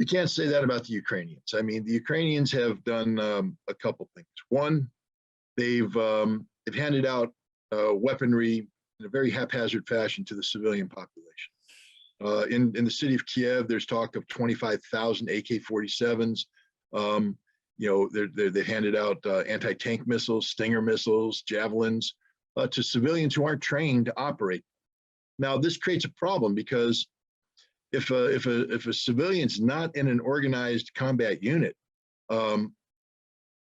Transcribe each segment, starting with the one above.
You can't say that about the Ukrainians. I mean, the Ukrainians have done a couple things. One, they've handed out weaponry in a very haphazard fashion to the civilian population. In the city of Kiev, there's talk of 25,000 AK-47s. They've handed out anti-tank missiles, Stinger missiles, javelins to civilians who aren't trained to operate. Now, this creates a problem because if a civilian's not in an organized combat unit and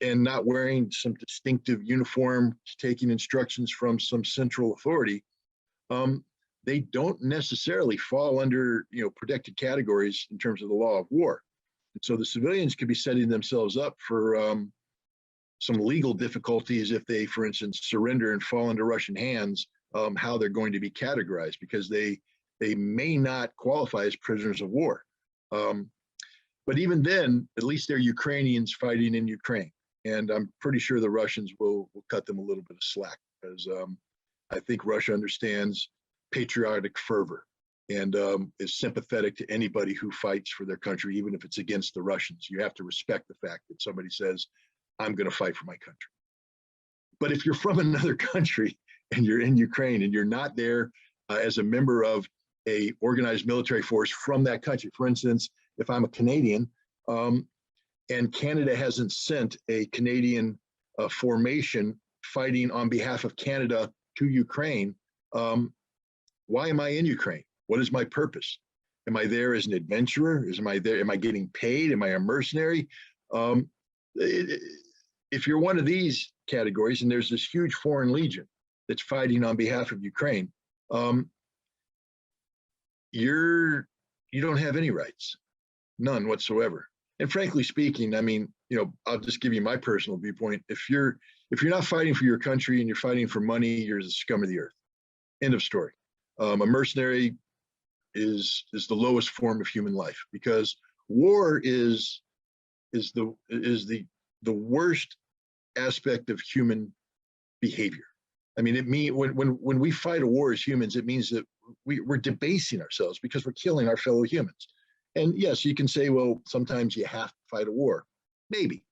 not wearing some distinctive uniform, taking instructions from some central authority, they don't necessarily fall under protected categories in terms of the law of war. And so the civilians could be setting themselves up for some legal difficulties if they, for instance, surrender and fall into Russian hands, how they're going to be categorized, because they may not qualify as prisoners of war. But even then, at least they're Ukrainians fighting in Ukraine. And I'm pretty sure the Russians will cut them a little bit of slack, because I think Russia understands patriotic fervor and is sympathetic to anybody who fights for their country, even if it's against the Russians. You have to respect the fact that somebody says, I'm going to fight for my country. But if you're from another country and you're in Ukraine and you're not there as a member of a organized military force from that country, for instance, if I'm a Canadian and Canada hasn't sent a Canadian formation fighting on behalf of Canada to Ukraine, why am I in Ukraine? What is my purpose? Am I there as an adventurer? Am I getting paid? Am I a mercenary? If you're one of these categories, and there's this huge foreign legion that's fighting on behalf of Ukraine, you don't have any rights, none whatsoever. And frankly speaking, I mean, I'll just give you my personal viewpoint. If you're not fighting for your country and you're fighting for money, you're the scum of the earth. End of story. A mercenary is the lowest form of human life, because war is the worst aspect of human behavior. I mean, when we fight a war as humans, it means that we're debasing ourselves because we're killing our fellow humans. And yes, you can say, well, sometimes you have to fight a war, maybe,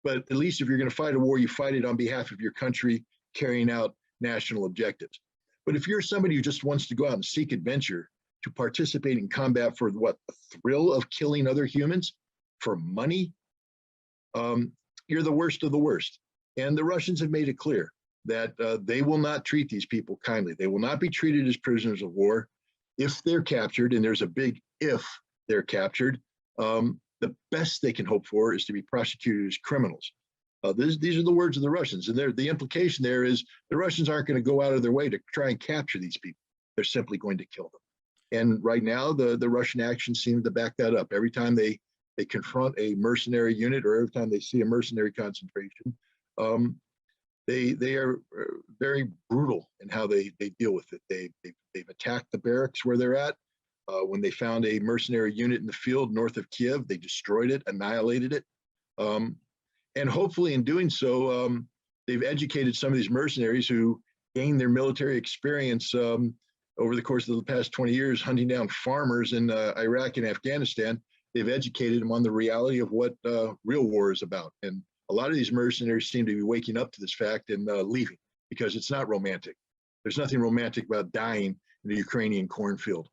but at least if you're going to fight a war, you fight it on behalf of your country, carrying out national objectives. But if you're somebody who just wants to go out and seek adventure, to participate in combat for what, the thrill of killing other humans for money, you're the worst of the worst. And the Russians have made it clear that they will not treat these people kindly. They will not be treated as prisoners of war if they're captured, and there's a big if they're captured. The best they can hope for is to be prosecuted as criminals. These are the words of the Russians, and the implication there is the Russians aren't going to go out of their way to try and capture these people. They're simply going to kill them. And right now, the Russian actions seem to back that up. Every time they confront a mercenary unit, or every time they see a mercenary concentration, they are very brutal in how they deal with it. They've attacked the barracks where they're at. When they found a mercenary unit in the field north of Kiev, they destroyed it, annihilated it. And hopefully in doing so, they've educated some of these mercenaries who gained their military experience over the course of the past 20 years, hunting down farmers in Iraq and Afghanistan. They've educated them on the reality of what real war is about. And a lot of these mercenaries seem to be waking up to this fact and leaving, because it's not romantic. There's nothing romantic about dying in a Ukrainian cornfield.